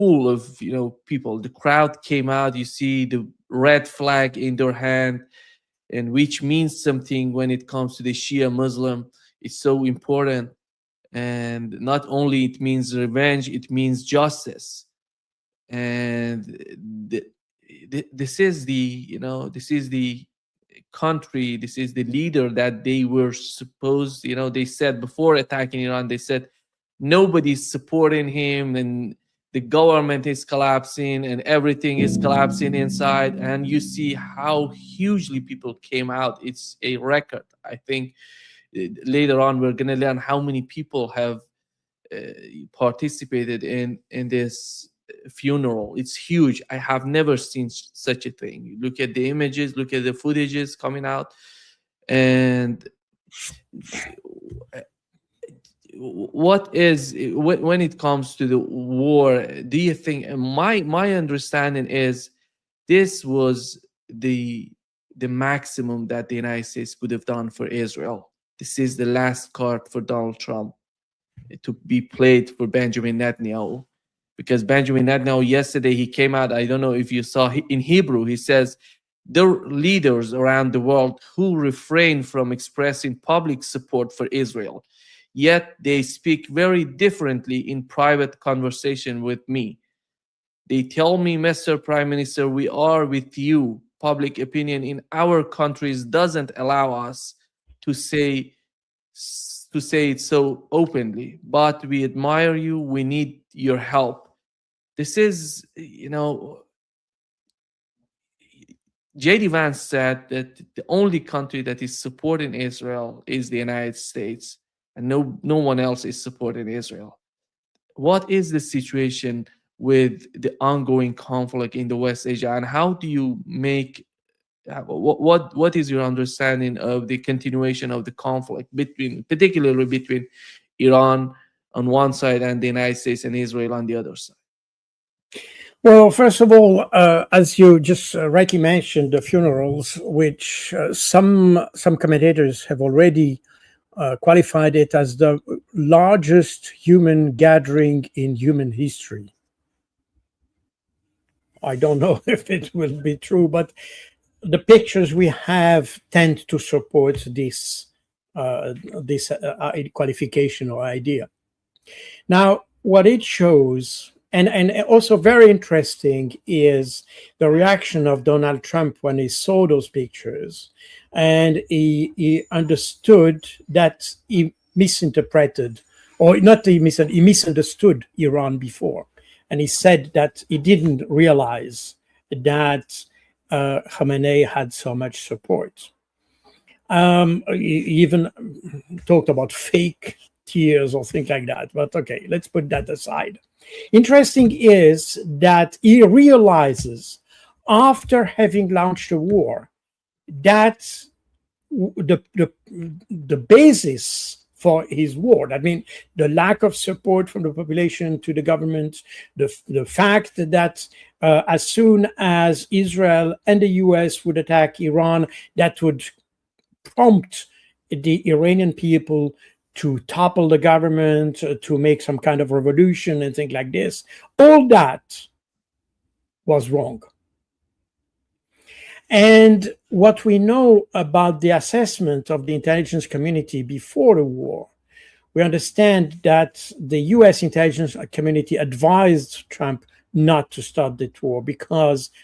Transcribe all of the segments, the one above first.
full of people. The crowd came out. You see the red flag in their hand, and which means something when it comes to the Shia Muslim. It's so important, and not only it means revenge, it means justice. And this is this is the country, this is the leader that they were supposed, they said before attacking Iran, they said nobody's supporting him, and the government is collapsing and everything is collapsing inside. And you see how hugely people came out. It's a record. I think later on we're going to learn how many people have uh, participated in this funeral. It's huge. I have never seen such a thing. You look at the images, look at the footages coming out, and what is when it comes to the war, do you think, my understanding is this was the maximum that the United States could have done for Israel. This is the last card for Donald Trump to be played for Benjamin Netanyahu, because Benjamin Netanyahu yesterday he came out, I don't know if you saw, in Hebrew he says there are leaders around the world who refrain from expressing public support for Israel, yet they speak very differently in private conversation with me. They tell me, Mr. Prime Minister, we are with you. Public opinion in our countries doesn't allow us to say it so openly, but we admire you. We need your help. This is, J.D. Vance said that the only country that is supporting Israel is the United States, and no one else is supporting Israel. What is the situation with the ongoing conflict in the West Asia, and how do you make what is your understanding of the continuation of the conflict particularly between Iran on one side and the United States and Israel on the other side? Well, first of all, as you just rightly mentioned, the funerals, which some commentators have already qualified it as the largest human gathering in human history. I don't know if it will be true, but the pictures we have tend to support this qualification or idea. Now, what it shows, and also very interesting, is the reaction of Donald Trump when he saw those pictures, and he understood that he misinterpreted, or not he misunderstood Iran before, and he said that he didn't realize that Khamenei had so much support. He even talked about fake tears or things like that. But okay, let's put that aside. Interesting is that he realizes, after having launched a war, that the basis for his war, I mean, the lack of support from the population to the government, the fact that as soon as Israel and the US would attack Iran, that would prompt the Iranian people to topple the government, to make some kind of revolution and things like this. All that was wrong. And what we know about the assessment of the intelligence community before the war, we understand that the US intelligence community advised Trump not to start the war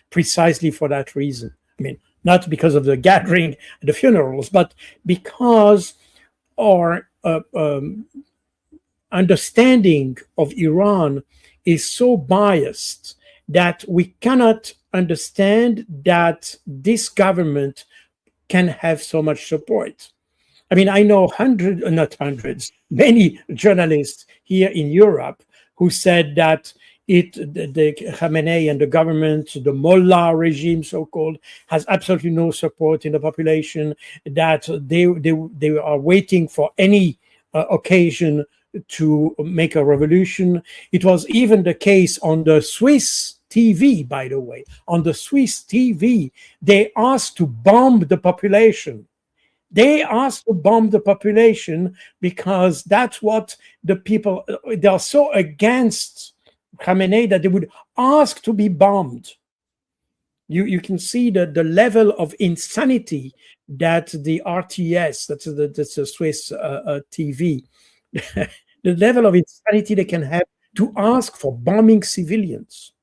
precisely for that reason. I mean, not because of the gathering, the funerals, but because our understanding of Iran is so biased that we cannot understand that this government can have so much support. I mean, I know many journalists here in Europe who said that the Khamenei and the government, the Mullah regime, so-called, has absolutely no support in the population, that they are waiting for any occasion to make a revolution. It was even the case on the Swiss TV, by the way. On the Swiss TV, they asked to bomb the population. They asked to bomb the population because that's what the people, they are so against Khamenei, that they would ask to be bombed. You can see the level of insanity that the RTS, that's a Swiss TV, the level of insanity they can have to ask for bombing civilians.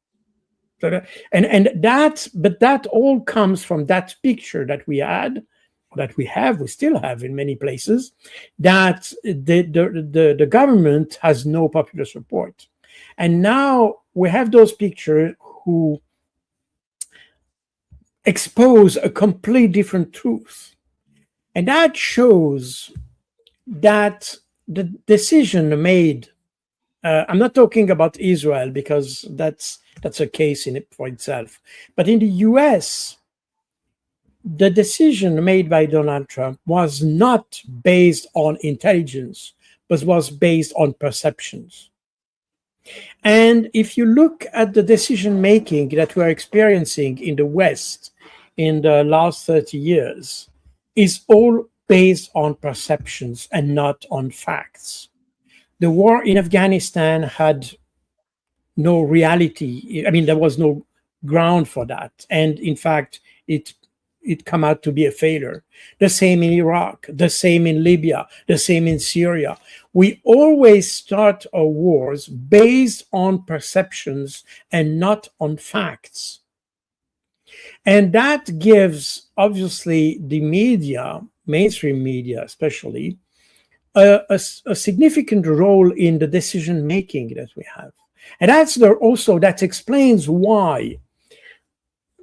And that, but that all comes from that picture that we had, that we have, we still have in many places, that the government has no popular support. And now we have those pictures who expose a complete different truth. And that shows that the decision made, I'm not talking about Israel because that's a case in it for itself, but in the US, the decision made by Donald Trump was not based on intelligence, but was based on perceptions. And if you look at the decision making that we're experiencing in the West in the last 30 years, is all based on perceptions and not on facts. The war in Afghanistan had no reality. I mean, there was no ground for that. And in fact, it come out to be a failure. The same in Iraq, the same in Libya, the same in Syria. We always start our wars based on perceptions and not on facts. And that gives, obviously, the media, mainstream media especially, a significant role in the decision making that we have. And that's also, that explains why,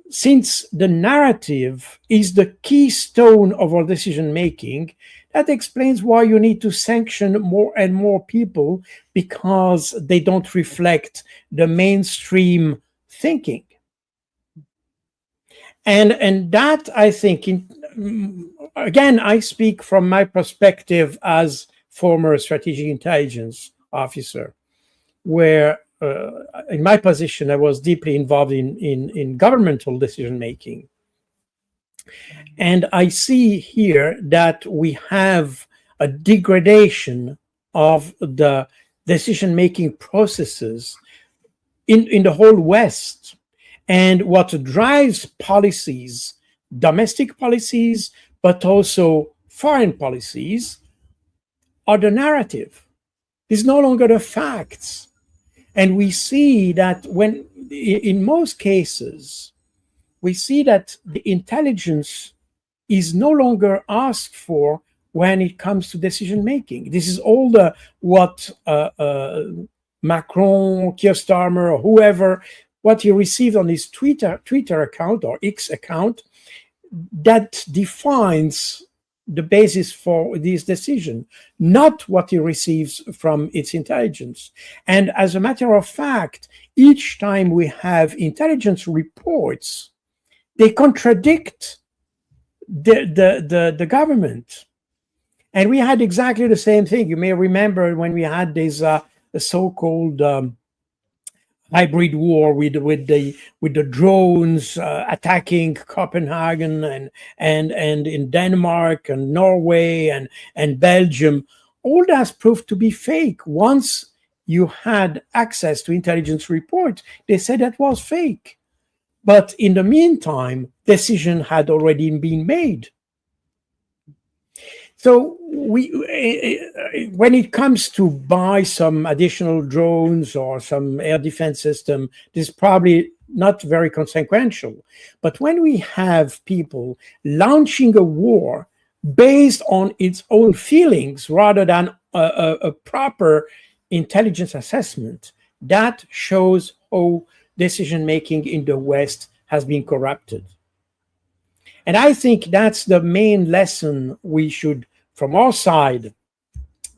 since the narrative is the keystone of our decision making, that explains why you need to sanction more and more people, because they don't reflect the mainstream thinking. And that, I think, again, I speak from my perspective as former strategic intelligence officer, where in my position, I was deeply involved in governmental decision making. And I see here that we have a degradation of the decision making processes in the whole West. And what drives policies, domestic policies, but also foreign policies, are the narrative. It's no longer the facts. And we see that when, in most cases, we see that the intelligence is no longer asked for when it comes to decision making. This is all what Macron, Keir Starmer, or whoever, what he received on his Twitter account or X account, that defines the basis for this decision, not what he receives from its intelligence. And as a matter of fact, each time we have intelligence reports, they contradict the government. And we had exactly the same thing. You may remember when we had this so-called hybrid war with the drones attacking Copenhagen and in Denmark and Norway and Belgium. All that's proved to be fake. Once you had access to intelligence report, they said that was fake. But in the meantime, decision had already been made. So when it comes to buy some additional drones or some air defense system, this is probably not very consequential. But when we have people launching a war based on its own feelings rather than a proper intelligence assessment, that shows how decision-making in the West has been corrupted. And I think that's the main lesson we should, from our side,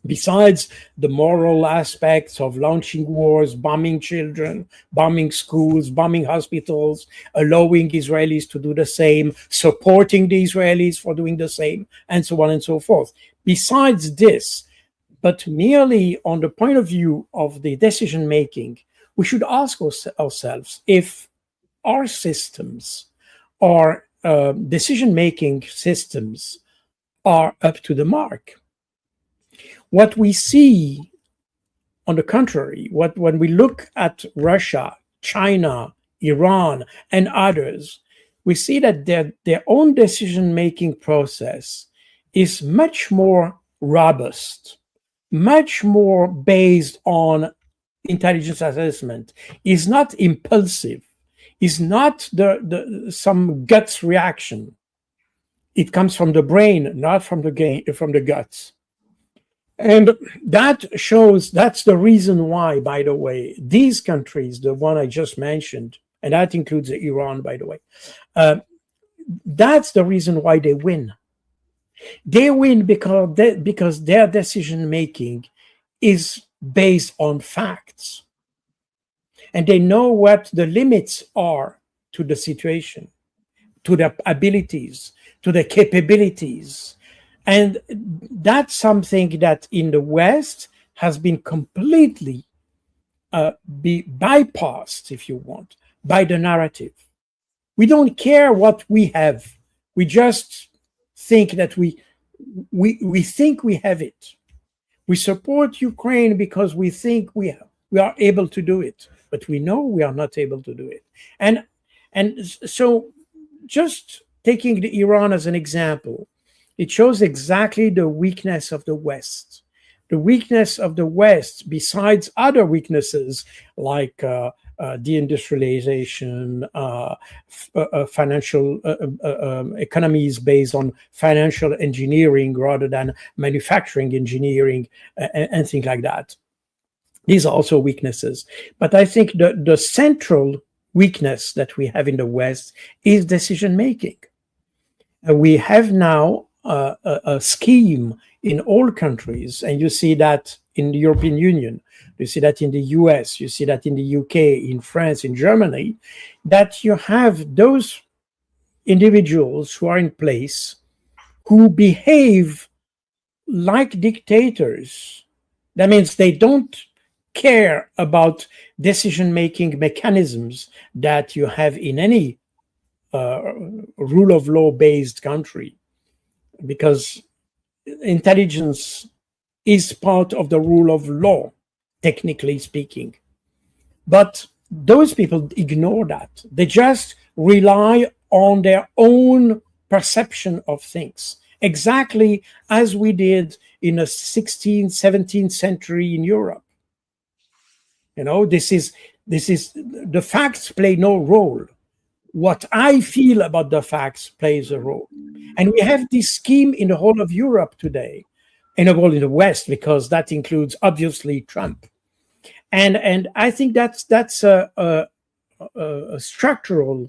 besides the moral aspects of launching wars, bombing children, bombing schools, bombing hospitals, allowing Israelis to do the same, supporting the Israelis for doing the same, and so on and so forth. Besides this, but merely on the point of view of the decision-making, we should ask ourselves if our systems, our decision-making systems, are up to the mark. What we see On the contrary, when we look at Russia, China, Iran, and others, we see that their own decision making process is much more robust, much more based on intelligence assessment, is not impulsive, is not some guts reaction. It comes from the brain, not from the guts. And that shows, that's the reason why, by the way, these countries, the one I just mentioned, and that includes Iran, by the way, uh, that's the reason why they win. They win because their decision making is based on facts, and they know what the limits are to the situation, to their abilities, to their capabilities. And that's something that in the West has been completely be bypassed, if you want, by the narrative. We don't care what we have. We just think that we think we have it. We support Ukraine because we think we are able to do it, but we know we are not able to do it. And so, just taking the Iran as an example, it shows exactly the weakness of the West. The weakness of the West, besides other weaknesses like deindustrialization, financial economies based on financial engineering rather than manufacturing engineering, and things like that. These are also weaknesses. But I think the central weakness that we have in the West is decision making. We have now a scheme in all countries, and you see that in the European Union, you see that in the US, you see that in the UK, in France, in Germany, that you have those individuals who are in place who behave like dictators. That means they don't care about decision-making mechanisms that you have in any rule of law based country, because intelligence is part of the rule of law, technically speaking. But those people ignore that. They just rely on their own perception of things, exactly as we did in the 16th, 17th century in Europe. You know, this is the facts play no role. What I feel about the facts plays a role. And we have this scheme in the whole of Europe today, in the whole in the West, because that includes obviously Trump. And I think that's a structural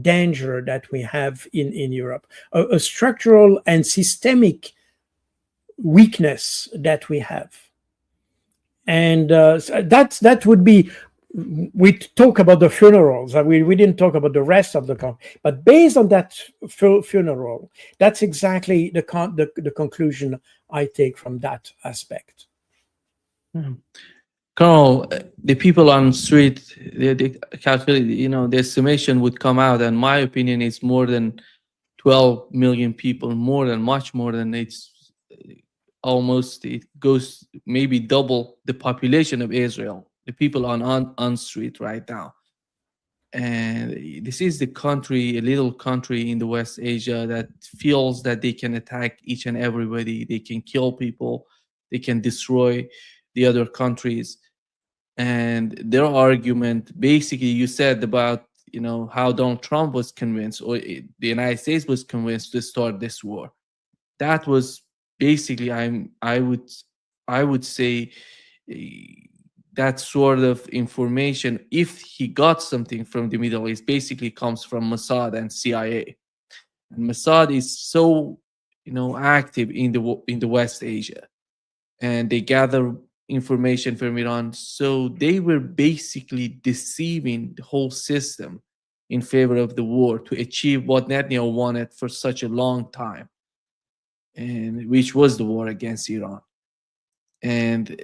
danger that we have in Europe, a structural and systemic weakness that we have. And so that would be, we talk about the funerals. We didn't talk about the rest of the but based on that funeral, that's exactly the conclusion I take from that aspect. Hmm. Colonel, the people on the street, they calculate, the estimation would come out, and my opinion is more than 12 million people, much more than it's almost, it goes maybe double the population of Israel, the people on street right now. And this is the country, a little country in the West Asia that feels that they can attack each and everybody, they can kill people, they can destroy the other countries. And their argument, basically, you said about how Donald Trump was convinced, or the United States was convinced to start this war. That was basically, I would say, that sort of information, if he got something from the Middle East, basically comes from Mossad and CIA. And Mossad is so active in the West Asia, and they gather information from Iran. So they were basically deceiving the whole system in favor of the war to achieve what Netanyahu wanted for such a long time, and which was the war against Iran. And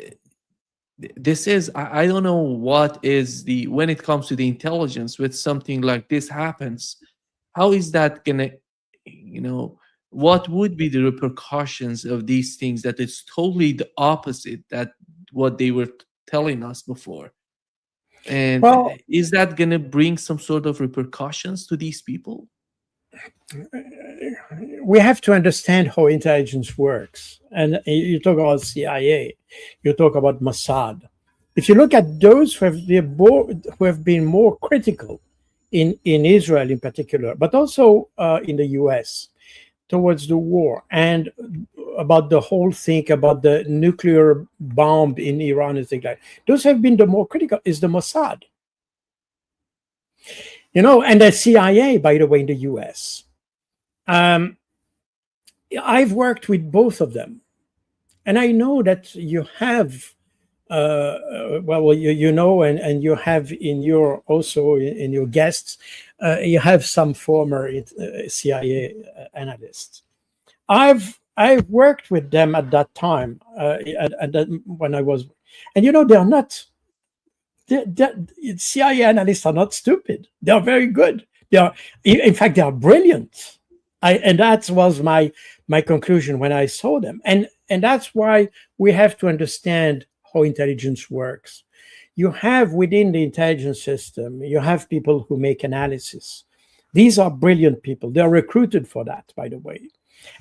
this is, I don't know what is the, when it comes to the intelligence, with something like this happens, how is that gonna, what would be the repercussions of these things, that it's totally the opposite that what they were telling us before. And Well, is that going to bring some sort of repercussions to these people? we have to understand how intelligence works. And you talk about CIA, you talk about Mossad. If you look at those who have been more critical in Israel in particular, but also in the US towards the war and about the whole thing about the nuclear bomb in Iran and things like that, those have been the more critical is the Mossad. And the CIA, by the way, in the US. I've worked with both of them, and I know that you have, and you have in your also in your guests, you have some former CIA analysts. I've worked with them at that time, when I was, and they are not. CIA analysts are not stupid. They are very good. In fact, they are brilliant. And that was my conclusion when I saw them. And that's why we have to understand how intelligence works. You have within the intelligence system, you have people who make analysis. These are brilliant people. They are recruited for that, by the way.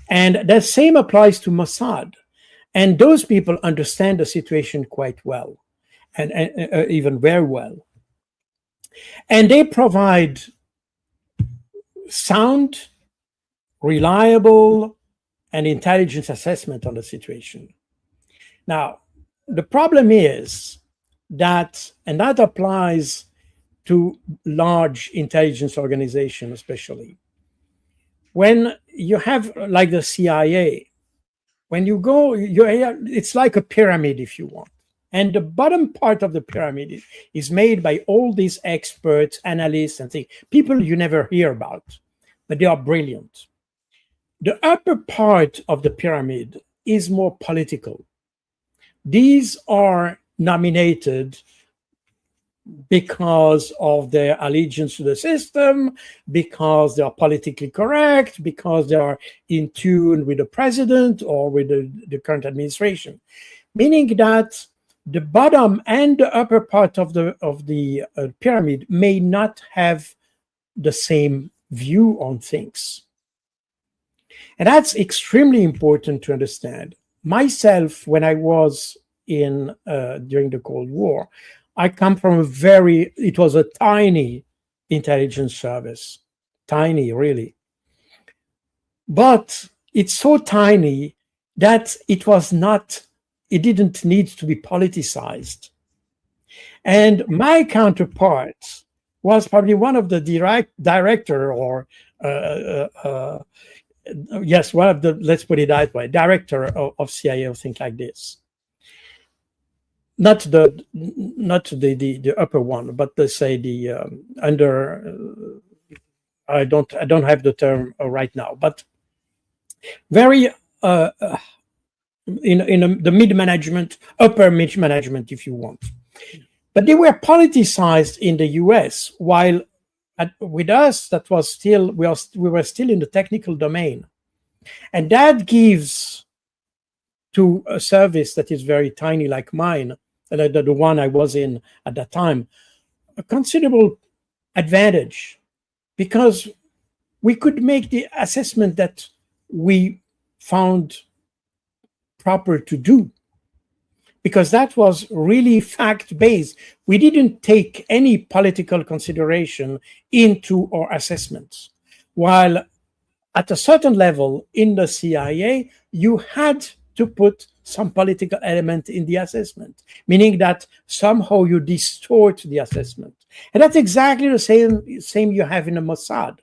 And the same applies to Mossad. And those people understand the situation quite well, and even very well. And they provide sound, reliable, and intelligent assessment on the situation. Now, the problem is that, and that applies to large intelligence organizations especially, when you have like the CIA, when you go, it's like a pyramid if you want. And the bottom part of the pyramid is made by all these experts, analysts, and things, people you never hear about, but they are brilliant. The upper part of the pyramid is more political. These are nominated because of their allegiance to the system, because they are politically correct, because they are in tune with the president or with the current administration. Meaning that the bottom and the upper part of the pyramid may not have the same view on things. And that's extremely important to understand. Myself, when I was in during the Cold War, I come from it was a tiny intelligence service, tiny, really. But it's so tiny that it didn't need to be politicized. And my counterpart was probably one of the director or yes, one of the, let's put it that way, director of CIA or things like this. Not the upper one, but let's say the under. I don't have the term right now, but very in the mid management, upper mid management, if you want. But they were politicized in the U.S. while with us, that was still we were still in the technical domain, and that gives to a service that is very tiny like mine, the one I was in at that time, a considerable advantage, because we could make the assessment that we found proper to do, because that was really fact-based. We didn't take any political consideration into our assessments. While at a certain level in the CIA, you had to put some political element in the assessment, meaning that somehow you distort the assessment. And that's exactly the same you have in the Mossad.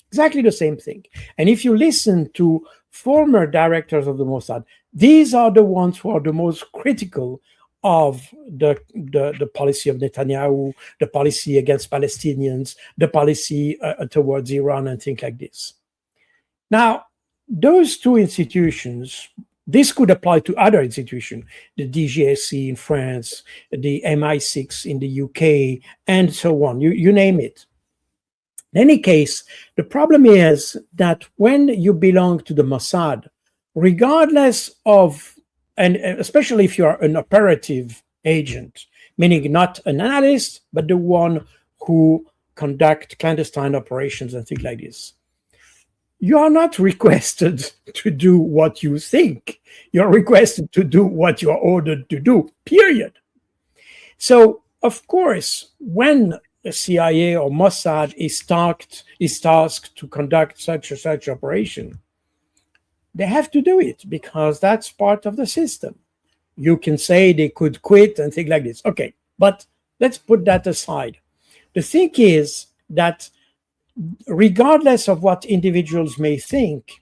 Exactly the same thing. And if you listen to former directors of the Mossad, these are the ones who are the most critical of the policy of Netanyahu, the policy against Palestinians, the policy towards Iran and things like this. Now, those two institutions, this could apply to other institutions, the DGSE in France, the MI6 in the UK, and so on, you name it. In any case, the problem is that when you belong to the Mossad, regardless of, and especially if you are an operative agent, meaning not an analyst, but the one who conduct clandestine operations and things like this. You are not requested to do what you think. You're requested to do what you're ordered to do, period. So, of course, when the CIA or Mossad is tasked to conduct such operation, they have to do it because that's part of the system. You can say they could quit and things like this. Okay, but let's put that aside. The thing is that regardless of what individuals may think,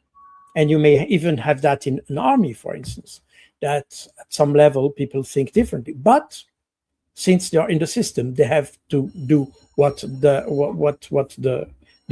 and you may even have that in an army, for instance, that at some level people think differently, but since they are in the system, they have to do what the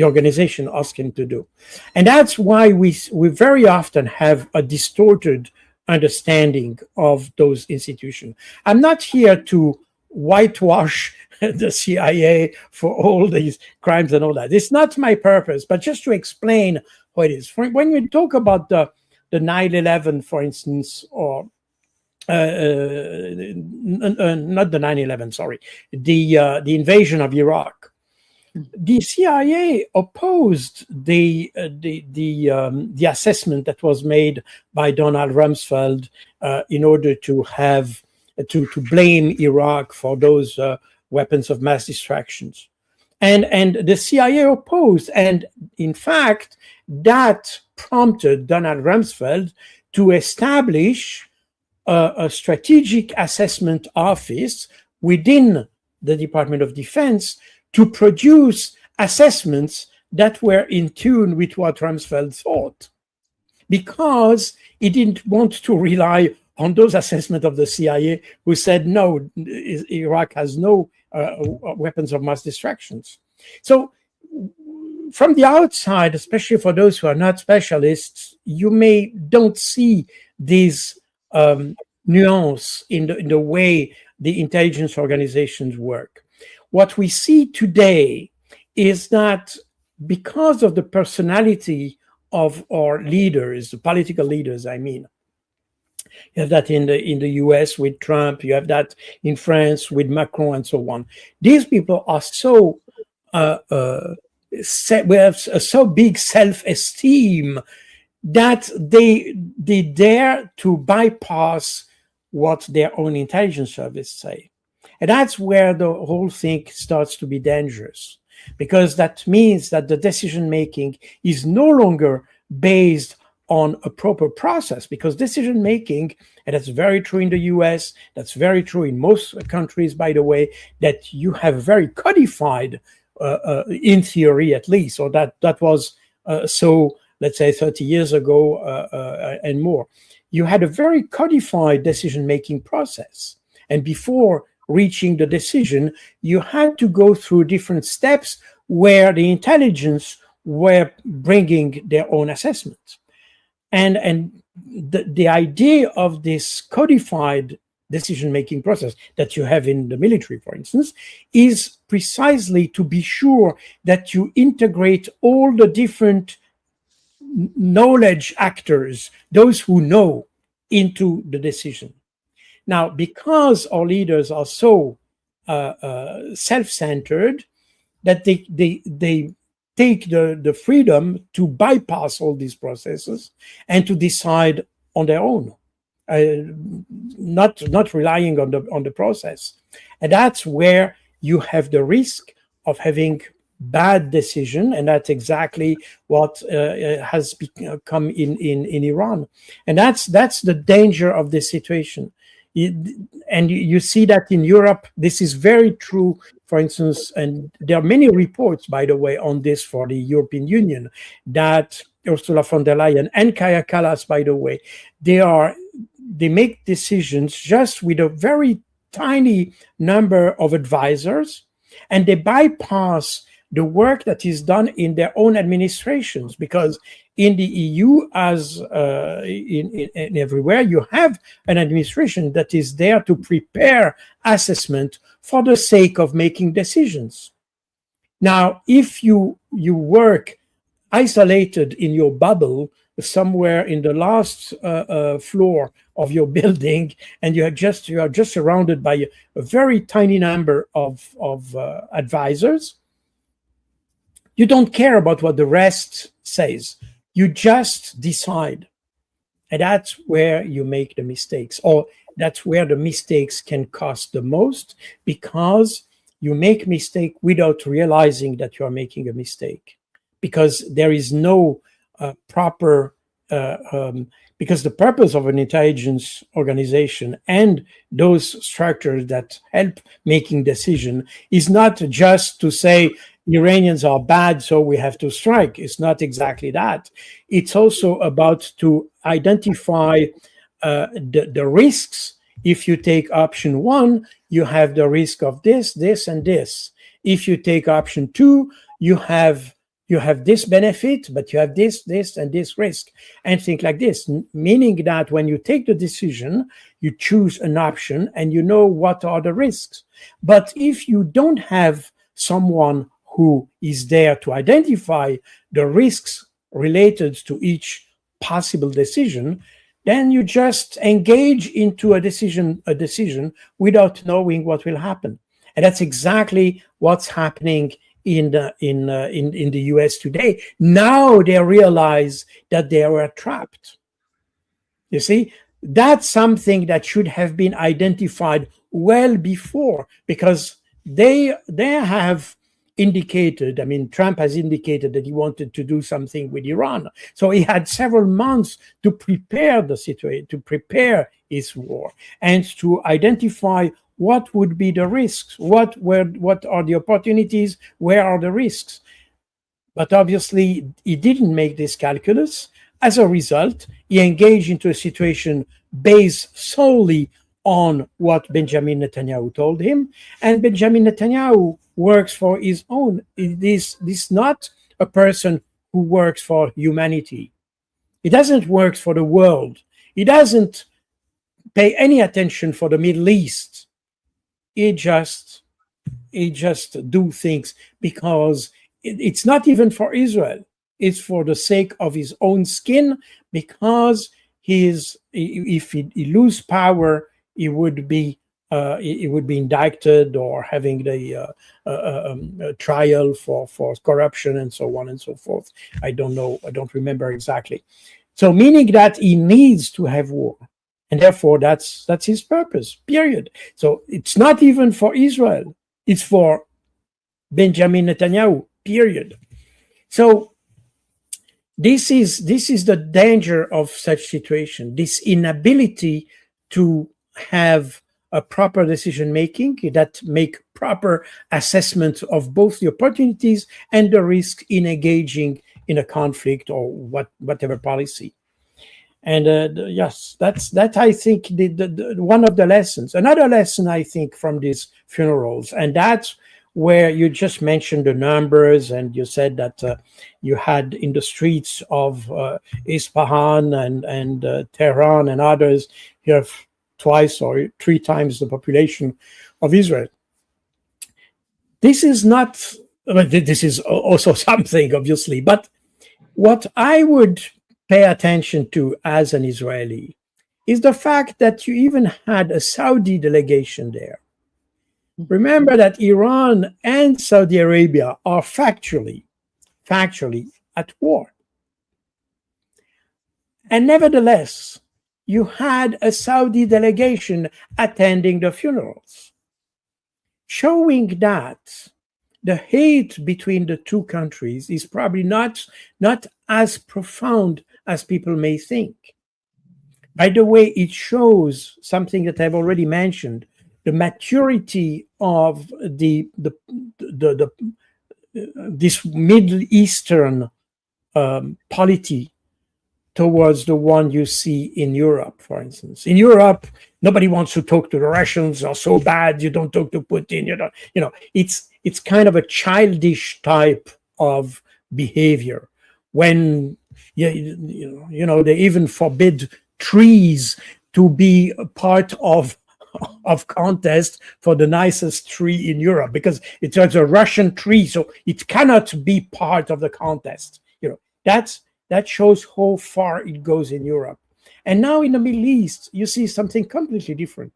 organization asks them to do, and that's why we very often have a distorted understanding of those institutions. I'm not here to whitewash the CIA for all these crimes and all that. It's not my purpose, but just to explain what it is. When we talk about the 9/11, for instance, or not the 9/11, sorry, the invasion of Iraq, the CIA opposed the assessment that was made by Donald Rumsfeld in order to have to blame Iraq for those weapons of mass destructions, and the CIA opposed, and in fact that prompted Donald Rumsfeld to establish a strategic assessment office within the Department of Defense to produce assessments that were in tune with what Rumsfeld thought, because he didn't want to rely on those assessments of the CIA who said, no, Iraq has no weapons of mass destructions. So from the outside, especially for those who are not specialists, you don't see these nuance in the way the intelligence organizations work. What we see today is that because of the personality of our leaders, the political leaders, I mean, you have that in the US with Trump, you have that in France with Macron, and so on. These people are so we have so big self-esteem that they dare to bypass what their own intelligence service say. And that's where the whole thing starts to be dangerous, because that means that the decision making is no longer based on a proper process, because decision making, and that's very true in the US, that's very true in most countries, by the way, that you have very codified, in theory at least, or that was so, let's say 30 years ago and more. You had a very codified decision-making process. And before reaching the decision, you had to go through different steps where the intelligence were bringing their own assessments. And the idea of this codified decision-making process that you have in the military, for instance, is precisely to be sure that you integrate all the different knowledge actors, those who know, into the decision. Now, because our leaders are so self-centered that they take the freedom to bypass all these processes and to decide on their own, not relying on the process. And that's where you have the risk of having bad decision, and that's exactly what has become in Iran. And that's the danger of this situation. And you see that in Europe, this is very true, for instance, and there are many reports, by the way, on this for the European Union, that Ursula von der Leyen and Kaja Kallas, by the way, they make decisions just with a very tiny number of advisors, and they bypass the work that is done in their own administrations, because in the EU, as in everywhere, you have an administration that is there to prepare assessment for the sake of making decisions. Now, if you work isolated in your bubble somewhere in the last floor of your building, and you are just surrounded by a very tiny number of advisors. You don't care about what the rest says. You just decide. And that's where you make the mistakes, or that's where the mistakes can cost the most, because you make mistake without realizing that you are making a mistake, because there is no proper because the purpose of an intelligence organization and those structures that help making decision is not just to say Iranians are bad, so we have to strike. It's not exactly that. It's also about to identify the risks. If you take option one, you have the risk of this, this, and this. If you take option two, you have this benefit, but you have this, this, and this risk, and think like this. Meaning that when you take the decision, you choose an option and you know what are the risks. But if you don't have someone who is there to identify the risks related to each possible decision, then you just engage into a decision without knowing what will happen. And that's exactly what's happening in the US today. Now they realize that they were trapped. You see, that's something that should have been identified well before, because they have indicated, I mean, Trump has indicated that he wanted to do something with Iran. So he had several months to prepare the situation, to prepare his war, and to identify what would be the risks, what are the opportunities, where are the risks. But obviously, he didn't make this calculus. As a result, he engaged into a situation based solely on what Benjamin Netanyahu told him. And Benjamin Netanyahu works for his own. This is not a person who works for humanity. He doesn't work for the world. He doesn't pay any attention for the Middle East. He just do things because it's not even for Israel. It's for the sake of his own skin, because if he lose power, he would be indicted or having the trial for corruption and so on and so forth. I don't know. I don't remember exactly. So meaning that he needs to have war. And therefore, that's his purpose, period. So it's not even for Israel. It's for Benjamin Netanyahu, period. So this is the danger of such situation, this inability to have a proper decision making that make proper assessment of both the opportunities and the risk in engaging in a conflict or whatever policy. And yes, that I think the one of the lessons. Another lesson I think from these funerals, and that's where you just mentioned the numbers, and you said that you had in the streets of Isfahan and Tehran and others, you have twice or three times the population of Israel. This is not, well, this is also something, obviously, but what I would pay attention to as an Israeli is the fact that you even had a Saudi delegation there. Remember that Iran and Saudi Arabia are factually at war. And nevertheless, you had a Saudi delegation attending the funerals, showing that the hate between the two countries is probably not as profound as people may think. By the way, it shows something that I've already mentioned: the maturity of this Middle Eastern polity towards the one you see in Europe, for instance. In Europe, nobody wants to talk to the Russians. Are so bad. You don't talk to Putin. You know. It's kind of a childish type of behavior. When you know they even forbid trees to be a part of contest for the nicest tree in Europe, because it's a Russian tree, so it cannot be part of the contest. That's That shows how far it goes in Europe. And now in the Middle East, you see something completely different.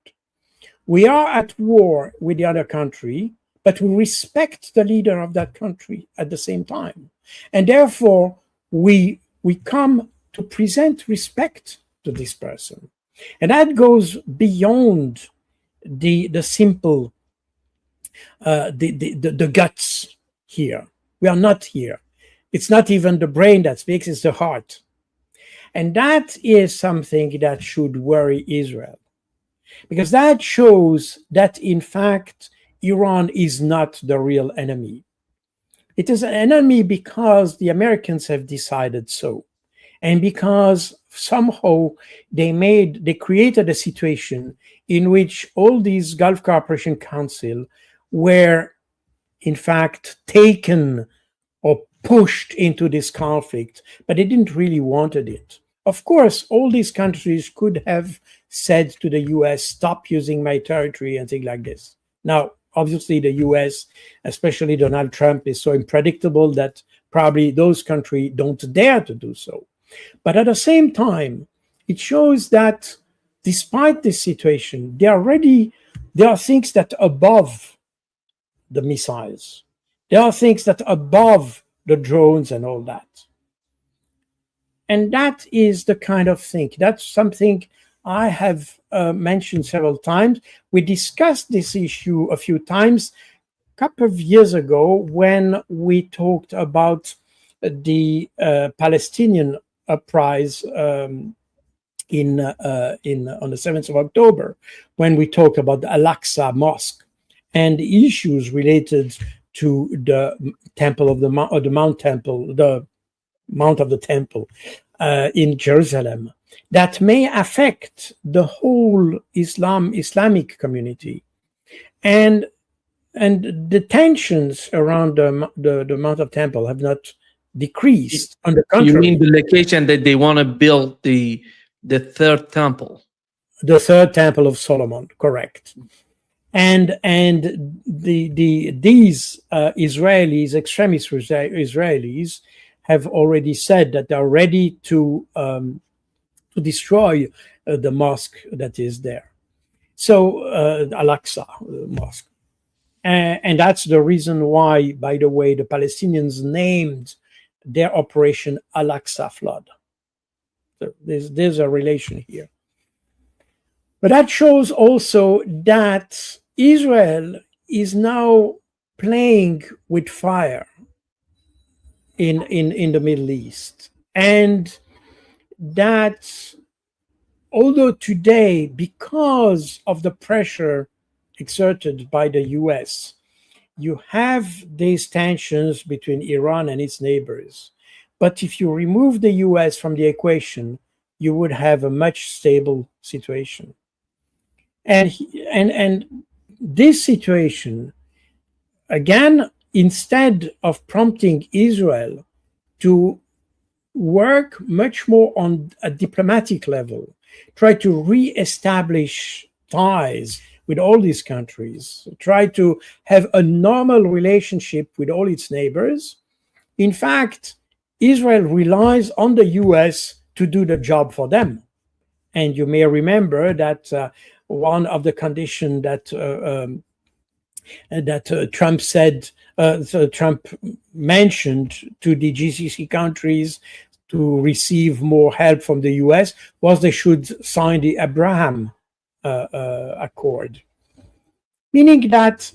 We are at war with the other country, but we respect the leader of that country at the same time. And therefore, we come to present respect to this person. And that goes beyond the simple, the guts here. We are not here. It's not even the brain that speaks, it's the heart. And that is something that should worry Israel, because that shows that, in fact, Iran is not the real enemy. It is an enemy because the Americans have decided so, and because somehow they created a situation in which all these Gulf Cooperation Council were, in fact, taken or pushed into this conflict, but they didn't really wanted it. Of course, all these countries could have said to the US, stop using my territory and things like this. Now, obviously, the US, especially Donald Trump, is so unpredictable that probably those countries don't dare to do so. But at the same time, it shows that despite this situation, there are things that are above the missiles. There are things that are above the drones and all that. And that is the kind of thing. That's something I have mentioned several times. We discussed this issue a few times a couple of years ago when we talked about the Palestinian uprising on the 7th of October, when we talked about the Al-Aqsa Mosque and the issues related to the Temple of the Mount Temple, the Mount of the Temple in Jerusalem, that may affect the whole Islamic community, and the tensions around the Mount of Temple have not decreased. On the You contrary, mean the location that they want to build the third temple? the third Temple of Solomon, correct? And these Israelis, extremist Israelis, have already said that they are ready to destroy the mosque that is there. So Al-Aqsa Mosque. And that's the reason why, by the way, the Palestinians named their operation Al-Aqsa Flood. So there's a relation here. But that shows also that Israel is now playing with fire in the Middle East. And that although today, because of the pressure exerted by the US, you have these tensions between Iran and its neighbors. But if you remove the US from the equation, you would have a much stable situation. And this situation, again, instead of prompting Israel to work much more on a diplomatic level, try to re-establish ties with all these countries, try to have a normal relationship with all its neighbors. In fact, Israel relies on the US to do the job for them. And you may remember that one of the conditions that Trump said, Trump mentioned to the GCC countries to receive more help from the US was they should sign the Abraham Accord, meaning that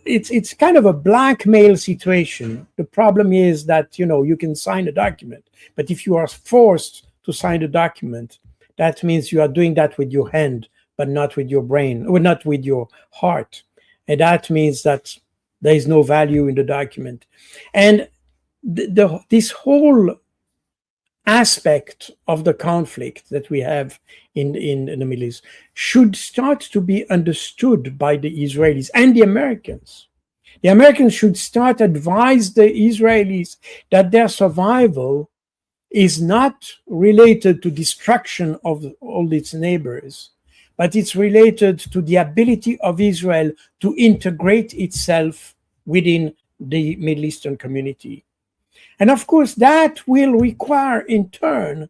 it's kind of a blackmail situation. The problem is that you can sign a document, but if you are forced to sign the document, that means you are doing that with your hand, but not with your brain, or not with your heart. And that means that there is no value in the document. And this whole aspect of the conflict that we have in the Middle East should start to be understood by the Israelis and the Americans. The Americans should start advise the Israelis that their survival is not related to destruction of all its neighbors, but it's related to the ability of Israel to integrate itself within the Middle Eastern community. And of course, that will require in turn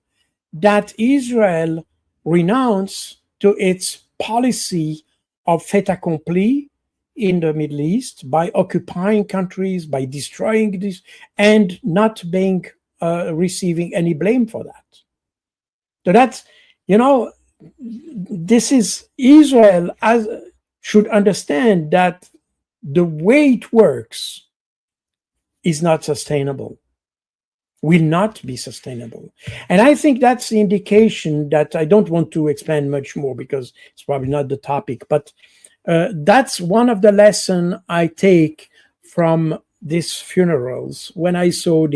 that Israel renounce to its policy of fait accompli in the Middle East by occupying countries, by destroying this, and not being receiving any blame for that. So that's, you know, this is Israel as should understand that the way it works is not sustainable, will not be sustainable. And I think that's the indication that I don't want to expand much more because it's probably not the topic, but that's one of the lessons I take from these funerals when I saw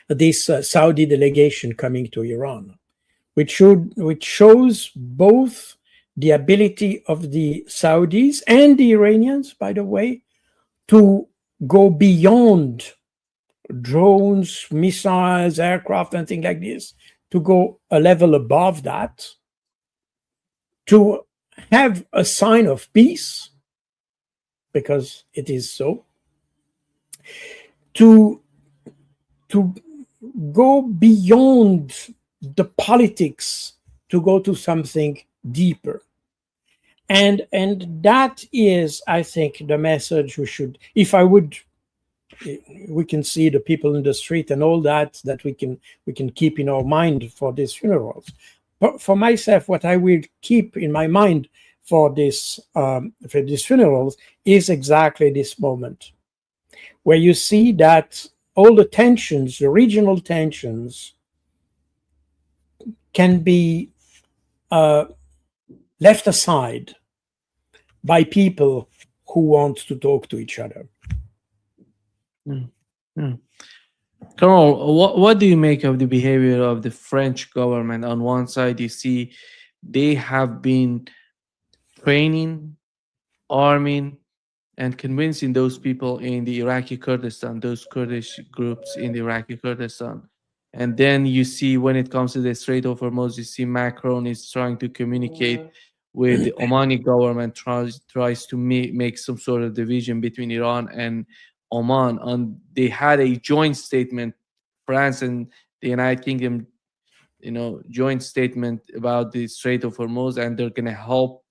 this Saudi delegation coming to Iran, which shows both the ability of the Saudis and the Iranians, by the way, to go beyond drones, missiles, aircraft, and things like this, to go a level above that, to have a sign of peace, because it is so, to go beyond the politics, to go to something deeper. And that is, I think, the message we should, if I would, we can see the people in the street and all that we can keep in our mind for these funerals. But for myself, what I will keep in my mind for these funerals is exactly this moment, where you see that all the tensions, the regional tensions, can be left aside by people who want to talk to each other. Carol, what do you make of the behavior of the French government? On one side, you see they have been training, arming, and convincing those people in the Iraqi Kurdistan, those Kurdish groups in the Iraqi Kurdistan. And then you see when it comes to the Strait of Hormuz, you see Macron is trying to communicate with the Omani government, tries to make some sort of division between Iran and Oman. And they had a joint statement, France and the United Kingdom, joint statement about the Strait of Hormuz, and they're going to help.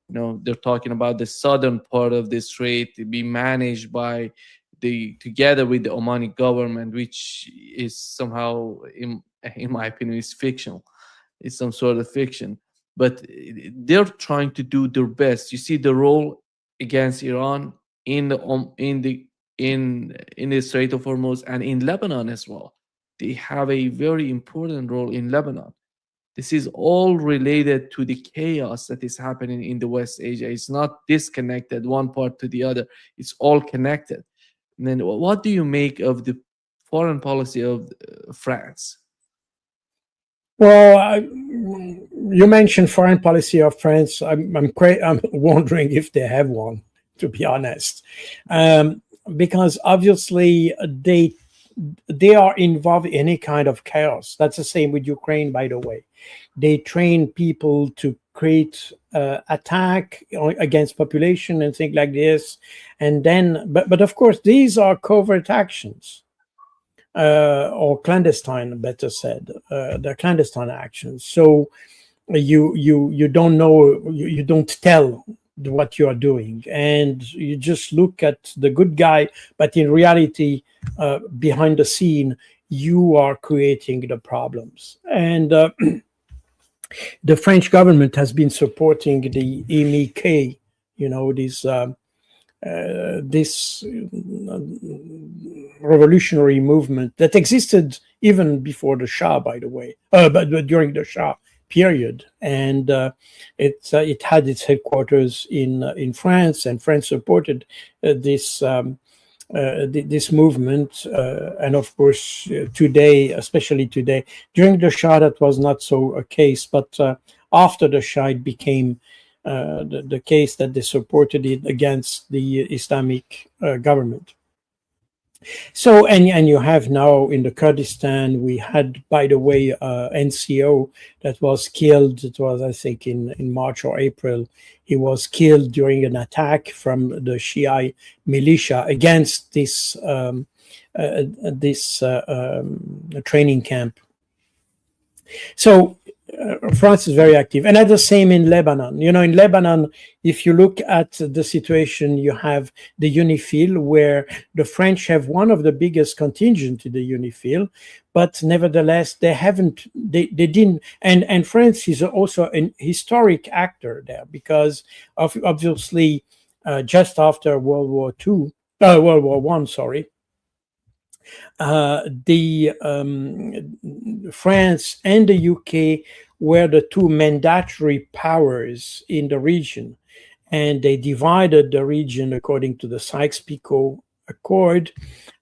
They're talking about the southern part of the strait to be managed by together with the Omani government, which is somehow, in my opinion, is fictional. It's some sort of fiction, but they're trying to do their best. You see the role against Iran in the Strait of Hormuz and in Lebanon as well. They have a very important role in Lebanon. This is all related to the chaos that is happening in the West Asia. It's not disconnected one part to the other. It's all connected. And then what do you make of the foreign policy of France? Well, you mentioned foreign policy of France. I'm wondering if they have one, to be honest, because obviously they are involved in any kind of chaos. That's the same with Ukraine, by the way. They train people to create attack against population and things like this, and then, but of course, these are covert actions. Or clandestine, better said, the clandestine actions. So you don't know, you don't tell what you are doing, and you just look at the good guy, but in reality, behind the scene, you are creating the problems. And the French government has been supporting the MEK, this revolutionary movement that existed even before the Shah, by the way, but during the Shah period, and it had its headquarters in France, and France supported this movement, and of course today, especially today, during the Shah that was not so a case, but after the Shah it became the case that they supported it against the Islamic government. So, and you have now in the Kurdistan, we had, by the way, NCO that was killed. It was, I think, in March or April. He was killed during an attack from the Shia militia against this training camp. So France is very active, and at the same in Lebanon. You know, in Lebanon, if you look at the situation, you have the UNIFIL, where the French have one of the biggest contingent in the UNIFIL, but nevertheless they didn't. And France is also an historic actor there because of obviously just after World War Two, World War One, sorry, the France and the UK were the two mandatory powers in the region, and they divided the region according to the Sykes-Picot Accord,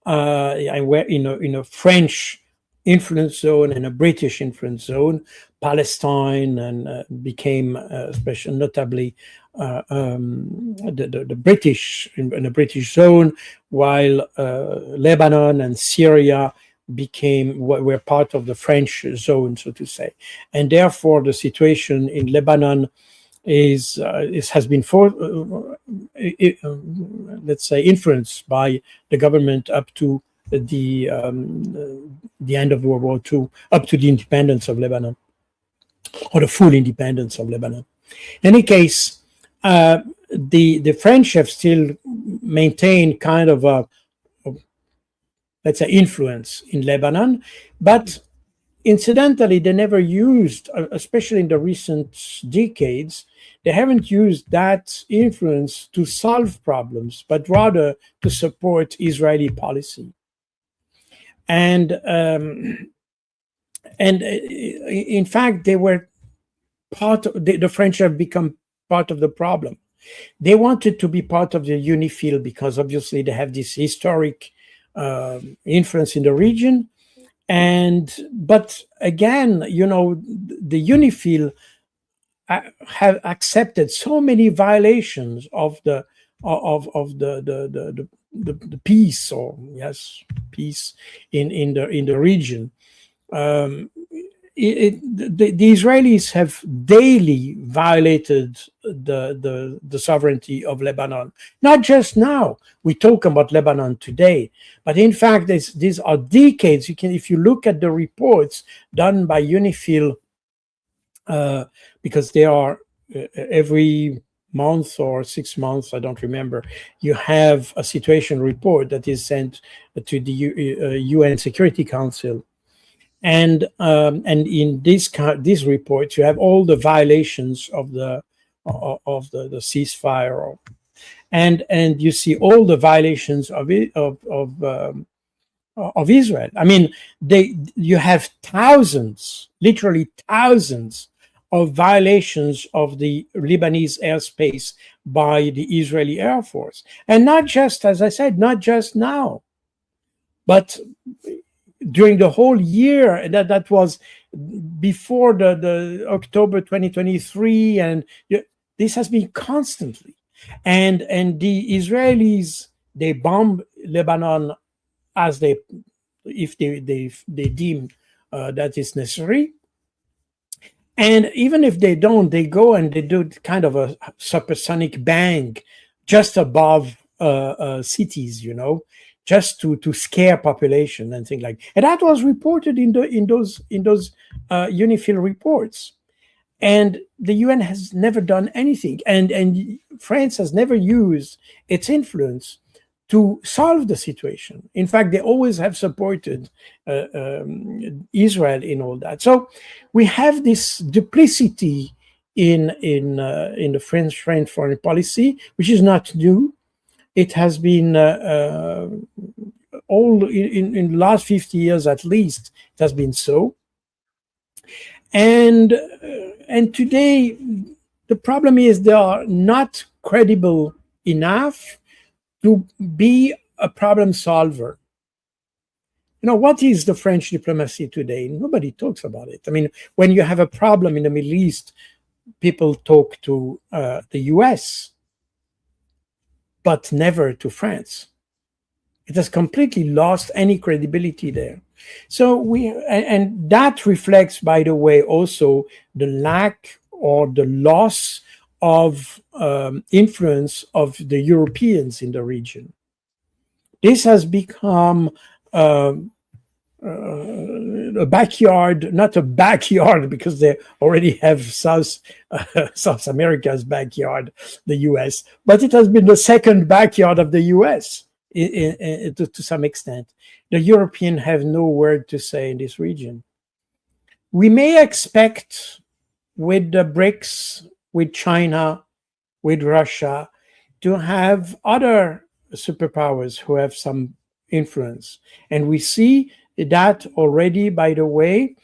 and were in a French influence zone and a British influence zone. Palestine and became, especially notably, the British in the British zone, while Lebanon and Syria were part of the French zone, so to say, and therefore the situation in Lebanon has been let's say influenced by the government up to the end of World War II, up to the independence of Lebanon, or the full independence of Lebanon. In any case, the French have still maintained kind of a, let's say, influence in Lebanon, but incidentally, they never used, especially in the recent decades, they haven't used that influence to solve problems, but rather to support Israeli policy. And in fact, they were the French have become part of the problem. They wanted to be part of the UNIFIL because obviously they have this historic influence in the region. But again, you know, the UNIFIL have accepted so many violations of the peace, or yes, peace in the region. The Israelis have daily violated the sovereignty of Lebanon. Not just now. We talk about Lebanon today, but in fact, these are decades. If you look at the reports done by UNIFIL, because they are every month or 6 months, I don't remember, you have a situation report that is sent to the UN Security Council. And in these reports, you have all the violations of the ceasefire, and you see all the violations of Israel. I mean, you have thousands, literally thousands, of violations of the Lebanese airspace by the Israeli Air Force, and not just, as I said, not just now, but during the whole year. And that was before the October 2023, and this has been constantly. And the Israelis, they bomb Lebanon as if they deem that is necessary. And even if they don't, they go and they do kind of a supersonic bang just above cities, you know, just to scare population and things like. And that was reported in those UNIFIL reports. And the UN has never done anything, and France has never used its influence to solve the situation. In fact, they always have supported Israel in all that. So we have this duplicity in the French foreign policy, which is not new. It has been all in the last 50 years at least. It has been so. And today, the problem is they are not credible enough to be a problem solver. You know, what is the French diplomacy today? Nobody talks about it. I mean, when you have a problem in the Middle East, people talk to the US, but never to France. It has completely lost any credibility there. So and that reflects, by the way, also the lack or the loss of influence of the Europeans in the region. This has become a backyard, not a backyard because they already have South America's backyard, the US, but it has been the second backyard of the US to some extent. The Europeans have no word to say in this region. We may expect with the BRICS, with China, with Russia, to have other superpowers who have some influence. And we see that already, by the way,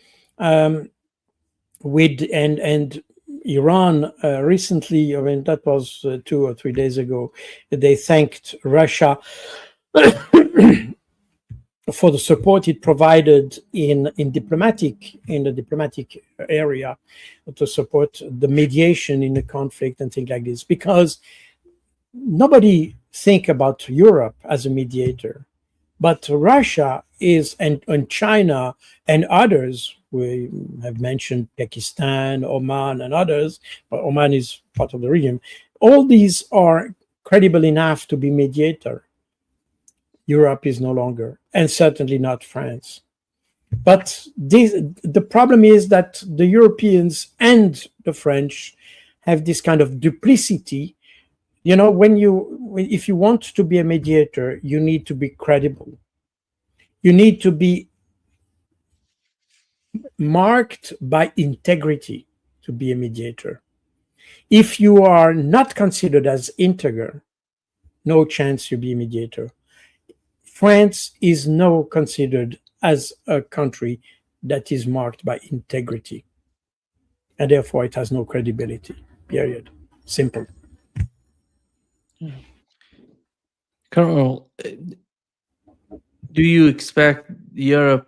with and Iran recently, I mean, that was 2 or 3 days ago, they thanked Russia for the support it provided in the diplomatic area to support the mediation in the conflict and things like this, because nobody think about Europe as a mediator, but Russia is, and China and others. We have mentioned Pakistan, Oman, and others, but Oman is part of the region. All these are credible enough to be mediator. Europe is no longer, and certainly not France. But the problem is that the Europeans and the French have this kind of duplicity. You know, if you want to be a mediator, you need to be credible. You need to be marked by integrity to be a mediator. If you are not considered as integer, no chance you'll be a mediator. France is now considered as a country that is marked by integrity, and therefore it has no credibility, period. Simple. Colonel, do you expect Europe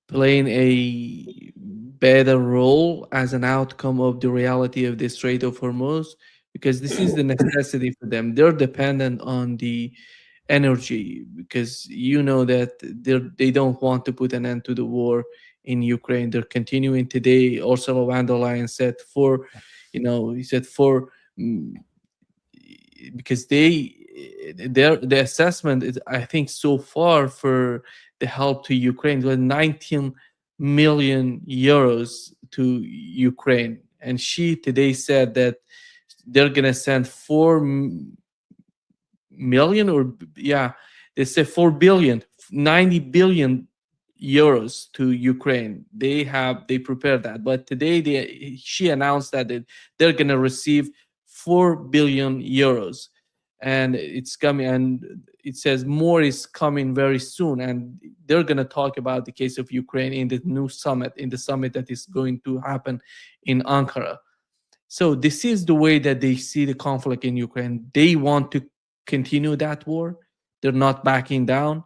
playing a better role as an outcome of the reality of the Strait of Hormuz? Because this is the necessity for them. They're dependent on the energy, because you know that they don't want to put an end to the war in Ukraine. They're continuing today. Ursula von der Leyen said he said because the assessment is, I think, so far for the help to Ukraine was 19 million euros to Ukraine, and she today said that they're gonna send 4 million, or they say 4 billion, 90 billion euros to Ukraine. They prepared that, but today she announced that they're gonna receive 4 billion euros, and it's coming, and it says more is coming very soon, and they're going to talk about the case of Ukraine in the new summit, that is going to happen in Ankara. So this is the way that they see the conflict in Ukraine. They want to continue that war. They're not backing down.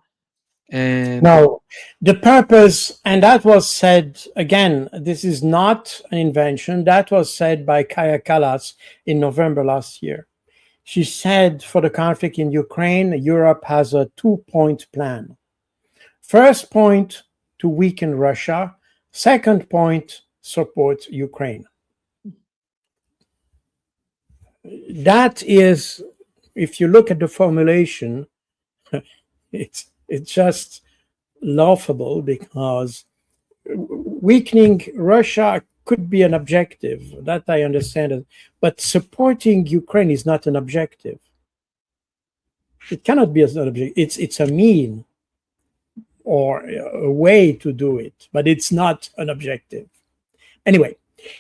And no, the purpose, and that was said again, this is not an invention, that was said by Kaja Kallas in November last year. She said, for the conflict in Ukraine, Europe has a 2-point plan. First point, to weaken Russia. Second point, support Ukraine. That is, if you look at the formulation, it's just laughable, because weakening Russia could be an objective, that I understand it, but supporting Ukraine is not an objective. It cannot be an objective. It's a mean or a way to do it, but it's not an objective. Anyway,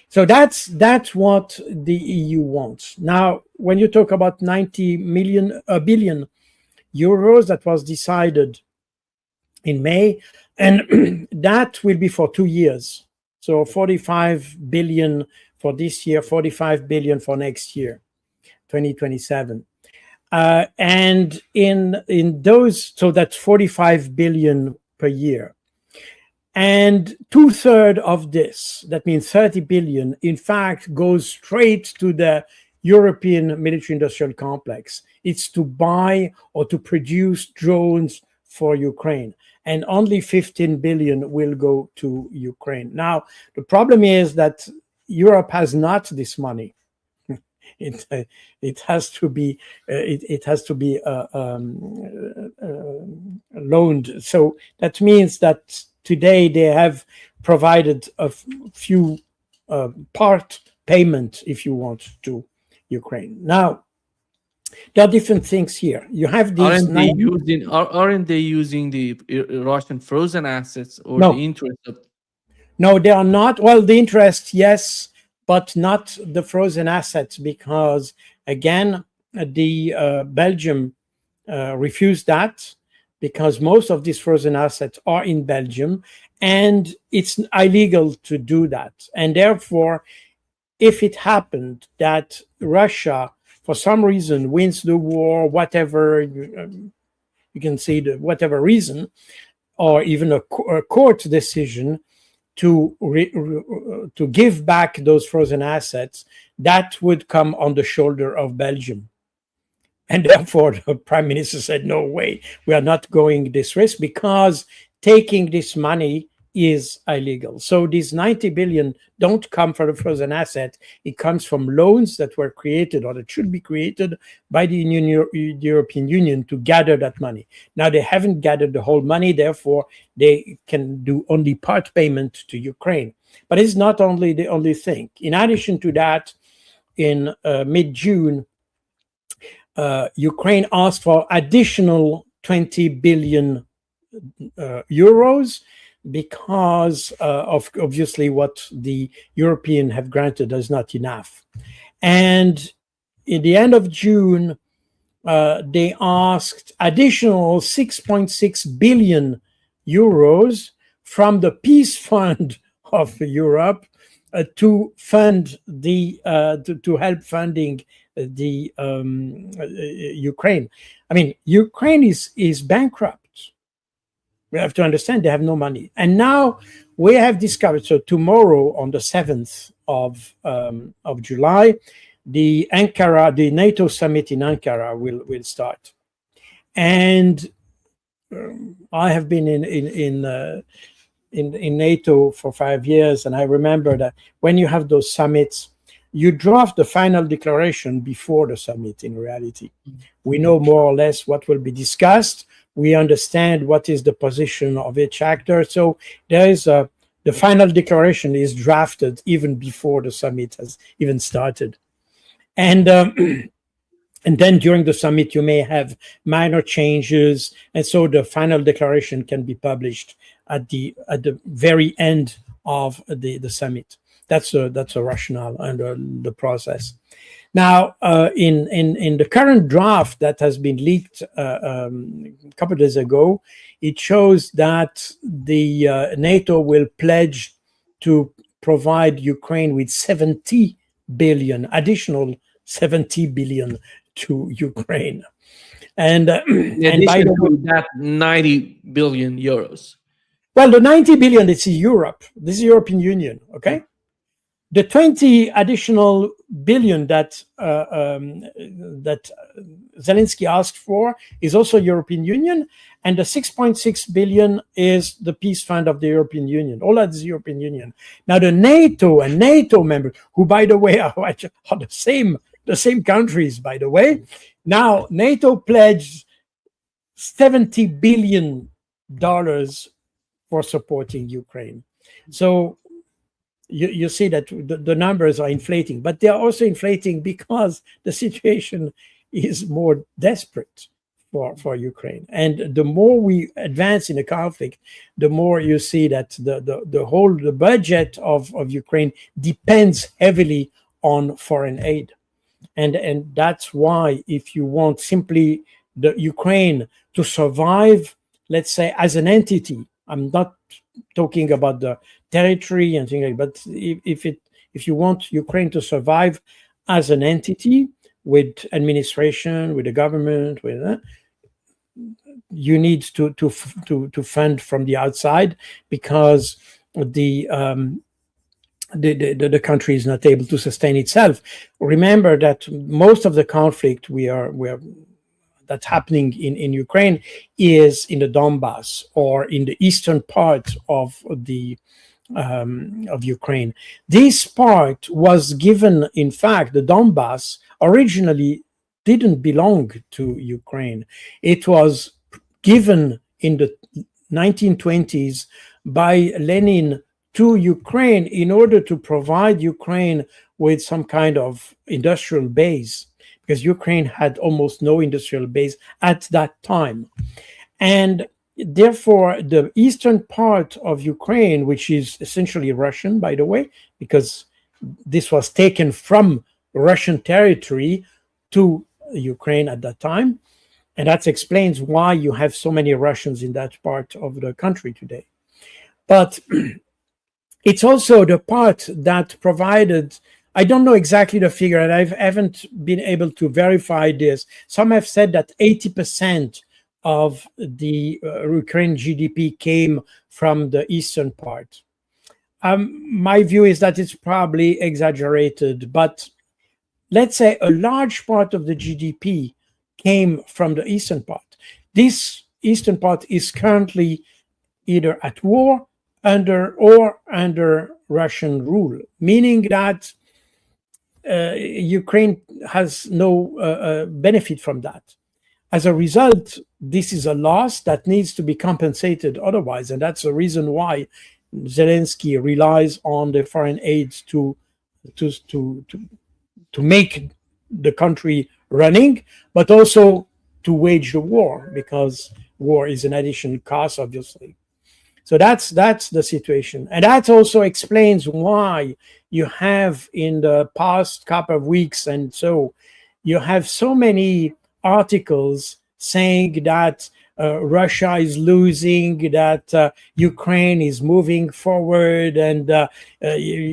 so that's what the EU wants. Now, when you talk about 90 billion euros, that was decided in May, and that will be for 2 years. So 45 billion for this year, 45 billion for next year, 2027. And in those, so that's 45 billion per year. And 2/3 of this, that means 30 billion, in fact, goes straight to the European military industrial complex. it's to buy or to produce drones for Ukraine. And only 15 billion will go to Ukraine. Now, the problem is that Europe has not this money. It has to be it has to be loaned. So that means that today they have provided a few part payment, if you want, to Ukraine. Now there are different things here. You have these Aren't they using the Russian frozen assets or the no, interest of? no, they are not. Well, the interest, yes, but not the frozen assets, because again, the Belgium refused that, because most of these frozen assets are in Belgium, and it's illegal to do that. And therefore, if it happened that Russia, for some reason, wins the war, whatever you can say, whatever reason, or even a court decision to give back those frozen assets, that would come on the shoulder of Belgium. And therefore, the prime minister said, no way, we are not going this risk, because taking this money is illegal. So these 90 billion don't come from the frozen asset. It comes from loans that were created, or that should be created, by the European Union to gather that money. Now, they haven't gathered the whole money, therefore they can do only part payment to Ukraine. But it's not only the only thing. In addition to that, in mid-June, Ukraine asked for additional 20 billion euros, because of obviously what the European have granted is not enough. And in the end of June, they asked additional 6.6 billion euros from the Peace Fund of Europe to fund the to help funding the Ukraine. I mean, Ukraine is bankrupt. We have to understand they have no money. And now we have discovered, so tomorrow on the 7th of July, the NATO summit in Ankara will start. And I have been in NATO for 5 years, and I remember that when you have those summits, you draft the final declaration before the summit. In reality, we know more or less what will be discussed. We understand what is the position of each actor. So there is the final declaration is drafted even before the summit has even started. And then during the summit, you may have minor changes. And so the final declaration can be published at the very end of the summit. That's a rationale under the process. Now, in the current draft that has been leaked a couple of days ago, it shows that the NATO will pledge to provide Ukraine with 70 billion, additional 70 billion to Ukraine. And, and by the way, that 90 billion euros. Well, the 90 billion, it's Europe. This is European Union, okay? The 20 additional billion that Zelensky asked for is also European Union, and the 6.6 billion is the peace fund of the European Union. All that is European Union. Now the NATO and NATO members, who by the way are the same countries, by the way. Now NATO pledged $70 billion for supporting Ukraine. So you see that the numbers are inflating, but they are also inflating because the situation is more desperate for Ukraine. And the more we advance in the conflict, the more you see that the budget of Ukraine depends heavily on foreign aid. And that's why, if you want simply the Ukraine to survive, let's say as an entity, I'm not talking about the territory and things like that, but if you want Ukraine to survive as an entity with administration, with the government, with you need to fund from the outside, because the country is not able to sustain itself. Remember that most of the conflict we are that's happening in Ukraine is in the Donbass or in the eastern part of Ukraine. This part was given, in fact, the Donbass originally didn't belong to Ukraine. It was given in the 1920s by Lenin to Ukraine in order to provide Ukraine with some kind of industrial base, because Ukraine had almost no industrial base at that time. And therefore, the eastern part of Ukraine, which is essentially Russian, by the way, because this was taken from Russian territory to Ukraine at that time. And that explains why you have so many Russians in that part of the country today. But it's also the part that provided, I don't know exactly the figure, and I haven't been able to verify this. Some have said that 80% of the Ukraine GDP came from the eastern part. My view is that it's probably exaggerated, but let's say a large part of the GDP came from the eastern part. This eastern part is currently either at war under Russian rule, meaning that Ukraine has no benefit from that. As a result, this is a loss that needs to be compensated otherwise, and that's the reason why Zelensky relies on the foreign aid to make the country running, but also to wage the war, because war is an additional cost, obviously. So that's the situation, and that also explains why you have in the past couple of weeks, and so you have so many articles saying that Russia is losing, that Ukraine is moving forward, and